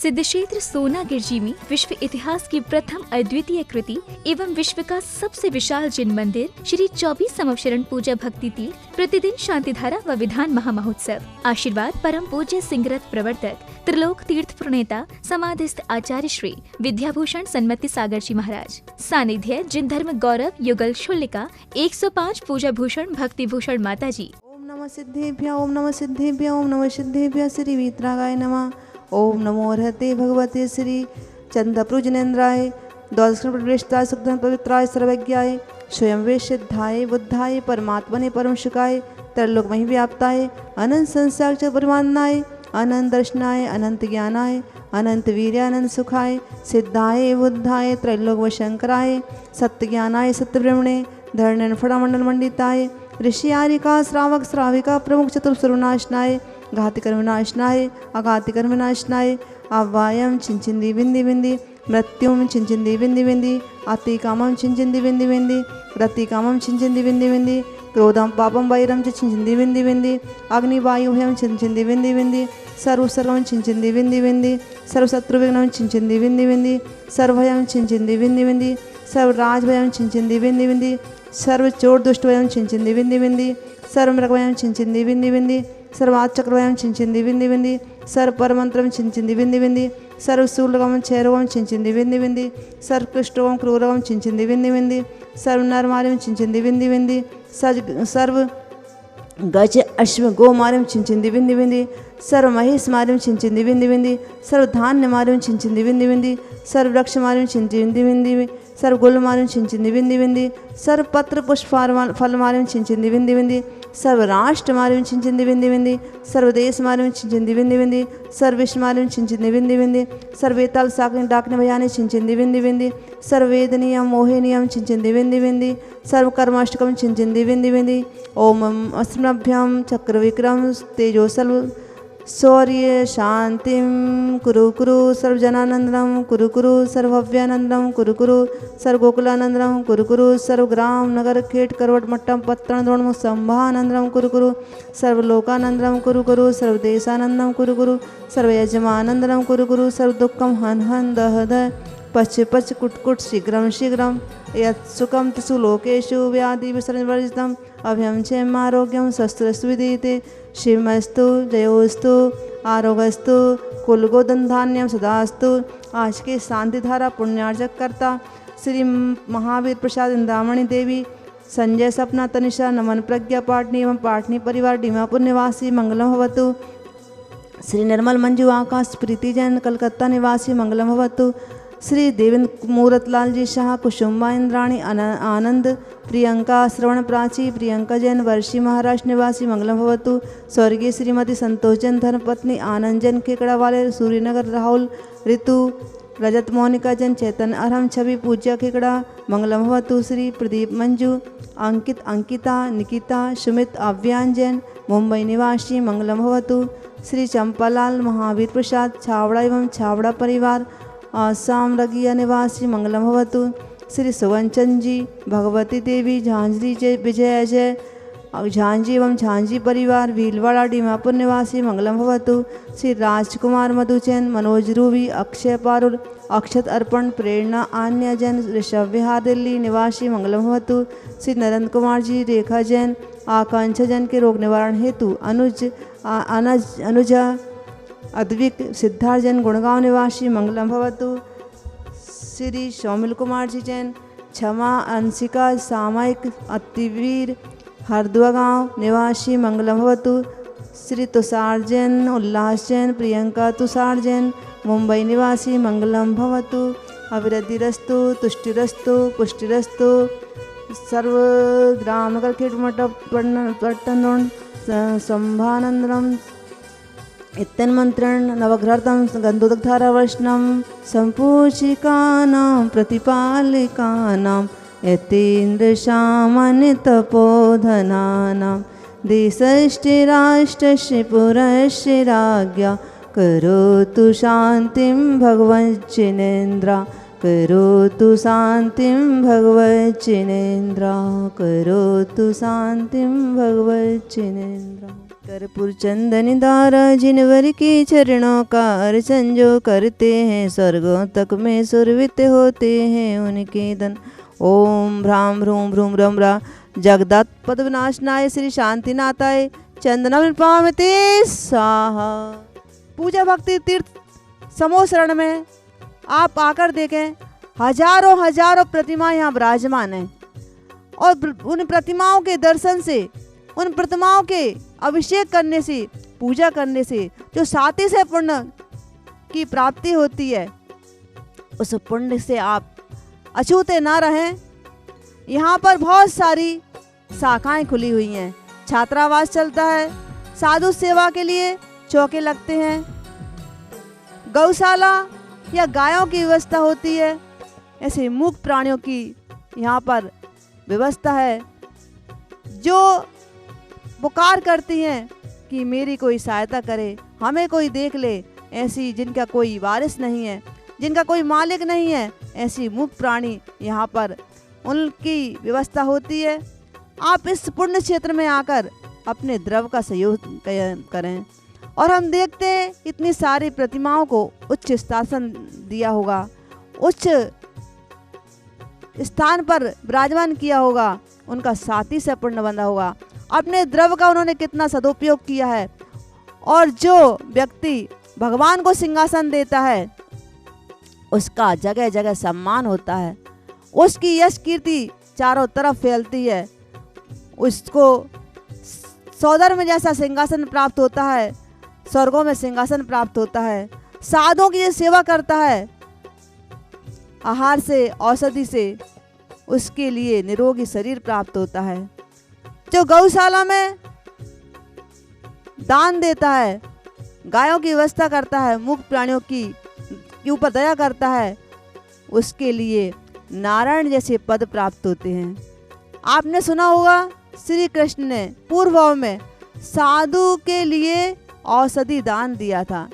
सिद्धक्षेत्र सोनागिरजी में विश्व इतिहास की प्रथम अद्वितीय कृति एवं विश्व का सबसे विशाल जिन मंदिर श्री 24 समवशरण पूजा भक्ति तीर्थ प्रतिदिन शांतिधारा व विधान महामहोत्सव। आशीर्वाद परम पूज्य सिंहरथ प्रवर्तक त्रिलोक तीर्थ प्रणेता समाधिस्थ आचार्य श्री विद्याभूषण सन्मति सागर जी महाराज। सानिध्य जिन धर्म गौरव युगल शुल्लिका 105 पूजा भूषण भक्ति भूषण माता जी। ओम नमः सिद्धेभ्य ओम नमः सिद्धेभ्य ओम नमः सिद्धेभ्य श्री वीतरागाय नमः। ओम नमो अर्हते भगवते श्री चंद्रप्रुजनेन्द्राय द्वादश प्रवेशताय सुखधन पवित्राय सर्वज्ञाय स्वयं वे सिद्धाय बुद्धाय परमात्मने परम सुखाय त्रैलोकमहि व्याप्ताय अनंत संसार च परिमानाय अनंत दर्शनाय अनंत ज्ञानाय अनंत वीर्यानंद सुखाय सिद्धाय बुद्धाय त्रैलोक व शंकराय सत्य ज्ञानाय सत्य ब्रह्मणे धरणन फड़ामंडल मंडिताय ऋषि आरिका श्रावक श्राविका प्रमुख चतुर सर्वनाशनाय घाति कर्मनाशनाय अघाति कर्मनाशनाय अव्वायम छिंचिंदी बिंदी बिंदी मृत्युम छिंचिंदी बिंदी बिंदी अति कामम छिंचिंदी बिंदी बिंदी रति कामम छिंचिंदी बिंदी बिंदी क्रोधम पापम वैरम च छिंचिंदी बिंदी बिंदी अग्नि वायु भयम छिंचिंदी बिंदी बिंदी सर्व सर्वम छिंचिंदी बिंदी बिंदी सर्व शत्रु विघ्नम छिंचिंदी बिंदी बिंदी सर्वभयम छिंचिंदी बिंदी बिंदी सर्व राजभयम छिंचिंदी बिंदी बिंदी सर्व चोर दुष्ट वयम छिंचिंदी बिंदी बिंदी सर्व मृगवयम छिंचिंदी बिंदी बिंदी सर्वाचक्रवयम छिंचिंदी बिंदी बिंदी सर्व परमंत्रम छिंचिंदी बिंदी बिंदी सर्व शूलगम क्षयरोगम छिंचिंदी बिंदी बिंदी सर्व कृष्टोगम क्रूरगम छिंचिंदी बिंदी बिंदी सर्व नरमार्यम छिंचिंदी बिंदी बिंदी सर्व गज अश्व गो मार्यम छिंचिंदी बिंदी बिंदी सर्व महेश मार्यम छिंचिंदी बिंदी बिंदी सर्व धान्य मार्यम छिंचिंदी बिंदी बिंदी सर्व वृक्ष मार्यम छिंचिंदी बिंदी बिंदी सर्व गुल मार्यम छिंचिंदी बिंदी बिंदी सर्व पत्र पुष्प फल मार्यम छिंचिंदी बिंदी बिंदी सर्व राष्ट्र मार्यम छिंचिंदी बिंदी बिंदी सर्व देश मार्यम छिंचिंदी बिंदी बिंदी सर्व विश्व मार्यम छिंचिंदी बिंदी बिंदी सर्व वेताल साकन डाकने भयाने छिंचिंदी बिंदी बिंदी सर्व वेदनियम मोहिनियम छिंचिंदी बिंदी बिंदी सर्व कर्माष्टकम छिंचिंदी बिंदी बिंदी ओम अस्मभ्यम चक्र विक्रम तेजो सर्व शौर्य शांतिम कुरु कुरु सर्वजनानंदम कुरु कुरु सर्वभव्यानंदम कुरु कुरु सर्वगोकुलानंदम कुरु कुरु सर्वग्राम नगर खेट करवट मट्टम पत्तन द्रोण संभानंदम कुरु कुरु सर्वलोकानंदम कुरु कुरु सर्वदेशानंदम कुरु कुरु सर्वयजमानंदम कुरु कुरु सर्वदुःखम हन हन दह दह पच पच कुट कुट शीघ्रम शीघ्रम यत्सुखम तिसु लोकेषु व्याधि विसर्जवर्जितम अभयम क्षेम आरोग्यम स्वस्थस्तु विदीते शिवमस्तु जयोस्तु आरोग्यस्तु कुलगोधन धान्यम सदास्तु। आज के शांतिधारा पुण्यार्जक करता श्री महावीर प्रसाद इंद्रामणि देवी संजय सपना तनिषा नमन प्रज्ञा पाटनी एवं पाटनी परिवार डीमापुर निवासी मंगलम भवतु। श्री निर्मल मंजू आकाश प्रीति जैन कलकत्ता निवासी मंगलम भवतु। श्री देवेंद्र मूरतलाल जी शाह कुसुम्बा इंद्राणी आनंद प्रियंका श्रवण प्राची प्रियंका जैन वर्षी महाराष्ट्र निवासी मंगलम भवतु। स्वर्गीय श्रीमती संतोष जैन धर्मपत्नी आनंद जैन खेकड़ा वाले सूर्यनगर राहुल ऋतु रजत मोनिका जैन चैतन्य अरहम छवि पूज्या खेकड़ा मंगलम भवतु। श्री प्रदीप मंजू अंकित अंकिता निकिता सुमित अव्यान जैन मुंबई निवासी मंगलम भवतु। श्री चंपालाल महावीर प्रसाद छावड़ा एवं छावड़ा परिवार आसाम रगिया निवासी मंगलम भवतु। श्री सुवनचंद जी भगवती देवी झांझरी जय विजय जय झांझी एवं झांझी परिवार भीलवाड़ा डीमापुर निवासी मंगलम भवतु। श्री राजकुमार मधु जैन मनोज रूबी अक्षय पारुल अक्षत अर्पण प्रेरणा आन्या जैन ऋषभ विहार दिल्ली निवासी मंगलम भवतु। श्री नरेंद्र कुमार जी रेखा जैन आकांक्षा जैन के रोग निवारण हेतु अनुजा अद्विक सिद्धार्थ जैन गुड़गांव निवासी मंगलम भवतु। श्री सौमिल कुमार जी जैन क्षमा अंशिका सामयिक अतिवीर हरदुआ गाँव निवासी मंगलम भवतु। श्री तुषार जैन उल्लास जैन प्रियंका तुषार जैन मुंबई निवासी मंगलम भवतु। अभिवृद्धिरस्तु तुष्टिरस्तु पुष्टिरस्तु सर्व ग्राम नगर खेट मठ पट्टन संभानंदम इत्यन्मंत्रण नवघ्रतम गंधोदकधारावर्षणम संपूजिकानां प्रतिपालिकानां यतीन्द्र सामान्य तपोधनानां देशश्चिराष्टस्य पुरस्य राज्ञा करोतु शान्तिं भगवज्जिनेन्द्रा करोतु शान्तिं भगवज्जिनेन्द्रा करोतु शान्तिं भगवज्जिनेन्द्रा। कर्पूर चंदन दारा जिनवर की चरणों का अर्चन जो करते हैं स्वर्गों तक में सुरवित होते हैं उनके धन। ओम भ्राम भ्रूम भ्रूम रम रा जगदत्त पद विनाशनाय श्री शांतिनाथाय चंदनम पावते स्वाहा। पूजा भक्ति तीर्थ समूह शरण में आप आकर देखें, हजारों हजारों प्रतिमा यहाँ विराजमान हैं और उन प्रतिमाओं के दर्शन से, उन प्रतिमाओं के अभिषेक करने से, पूजा करने से जो साथी से पुण्य की प्राप्ति होती है, उस पुण्य से आप अछूते ना रहें। यहाँ पर बहुत सारी शाखाएं खुली हुई हैं, छात्रावास चलता है, साधु सेवा के लिए चौके लगते हैं, गौशाला या गायों की व्यवस्था होती है, ऐसे मूक प्राणियों की यहाँ पर व्यवस्था है जो पुकार करती हैं कि मेरी कोई सहायता करे, हमें कोई देख ले। ऐसी जिनका कोई वारिस नहीं है, जिनका कोई मालिक नहीं है, ऐसी मूक प्राणी यहाँ पर उनकी व्यवस्था होती है। आप इस पुण्य क्षेत्र में आकर अपने द्रव्य का सहयोग करें। और हम देखते हैं इतनी सारी प्रतिमाओं को उच्च शासन दिया होगा, उच्च स्थान पर विराजमान किया होगा, उनका साथी से पुण्य बंधा होगा, अपने द्रव्य का उन्होंने कितना सदुपयोग किया है। और जो व्यक्ति भगवान को सिंहासन देता है उसका जगह जगह सम्मान होता है, उसकी यश कीर्ति चारों तरफ फैलती है, उसको सौधर्म जैसा सिंहासन प्राप्त होता है, स्वर्गों में सिंहासन प्राप्त होता है। साधुओं की सेवा करता है, आहार से, औषधि से उसके लिए निरोगी शरीर प्राप्त होता है। जो गौशाला में दान देता है, गायों की व्यवस्था करता है, मुक्त प्राणियों की ऊपर दया करता है, उसके लिए नारायण जैसे पद प्राप्त होते हैं। आपने सुना होगा श्री कृष्ण ने पूर्व में साधु के लिए औषधि दान दिया था,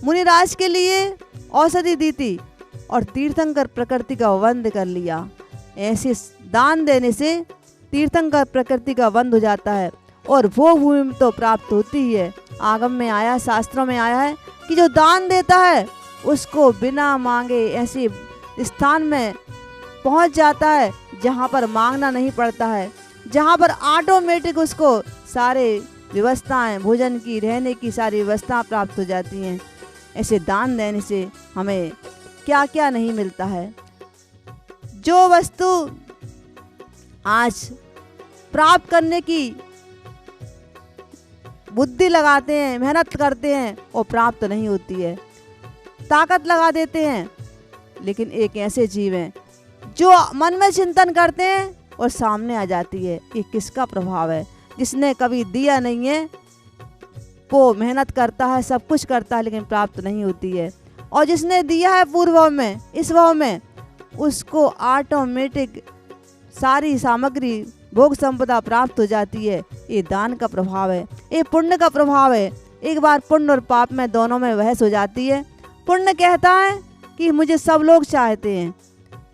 मुनिराज के लिए औषधि दी थी और तीर्थंकर प्रकृति का वंद कर लिया। ऐसे दान देने से तीर्थंकर प्रकृति का वंद हो जाता है और वो भूमि तो प्राप्त होती ही है। आगम में आया, शास्त्रों में आया है कि जो दान देता है उसको बिना मांगे ऐसे स्थान में पहुंच जाता है जहां पर मांगना नहीं पड़ता है, जहां पर ऑटोमेटिक उसको सारे व्यवस्थाएं, भोजन की, रहने की सारी व्यवस्थाएं प्राप्त हो जाती हैं। ऐसे दान देने से हमें क्या क्या नहीं मिलता है। जो वस्तु आज प्राप्त करने की बुद्धि लगाते हैं, मेहनत करते हैं, वो प्राप्त नहीं होती है, ताकत लगा देते हैं। लेकिन एक ऐसे जीव हैं जो मन में चिंतन करते हैं और सामने आ जाती है। ये किसका प्रभाव है? जिसने कभी दिया नहीं है वो मेहनत करता है, सब कुछ करता है, लेकिन प्राप्त नहीं होती है। और जिसने दिया है पूर्व में, इस भाव में, उसको ऑटोमेटिक सारी सामग्री, भोग संपदा प्राप्त हो जाती है। ये दान का प्रभाव है, ये पुण्य का प्रभाव है। एक बार पुण्य और पाप में दोनों में बहस हो जाती है। पुण्य कहता है कि मुझे सब लोग चाहते हैं,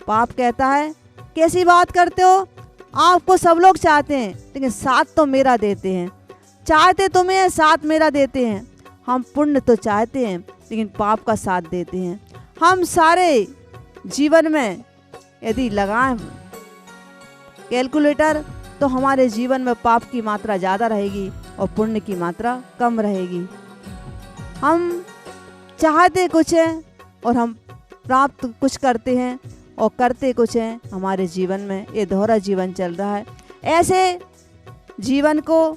पाप कहता है कैसी बात करते हो, आपको सब लोग चाहते हैं लेकिन साथ तो मेरा देते हैं, चाहते तुम्हें साथ मेरा देते हैं। हम पुण्य तो चाहते हैं लेकिन पाप का साथ देते हैं। हम सारे जीवन में यदि लगाएं कैलकुलेटर तो हमारे जीवन में पाप की मात्रा ज़्यादा रहेगी और पुण्य की मात्रा कम रहेगी। हम चाहते कुछ हैं और हम प्राप्त कुछ करते हैं और करते कुछ हैं। हमारे जीवन में ये दोहरा जीवन चल रहा है। ऐसे जीवन को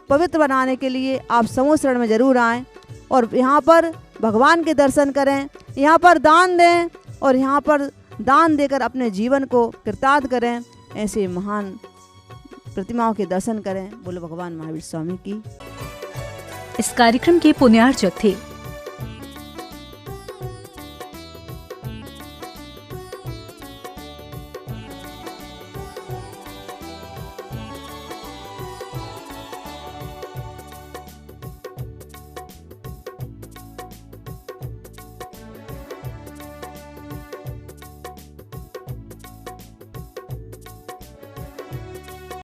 पवित्र बनाने के लिए आप समूह शरण में ज़रूर आएँ और यहाँ पर भगवान के दर्शन करें, यहाँ पर दान दें और यहाँ पर दान देकर अपने जीवन को कृतार्थ करें। ऐसे महान प्रतिमाओं के दर्शन करें। बोलो भगवान महावीर स्वामी की। इस कार्यक्रम के पुण्यार्चक थे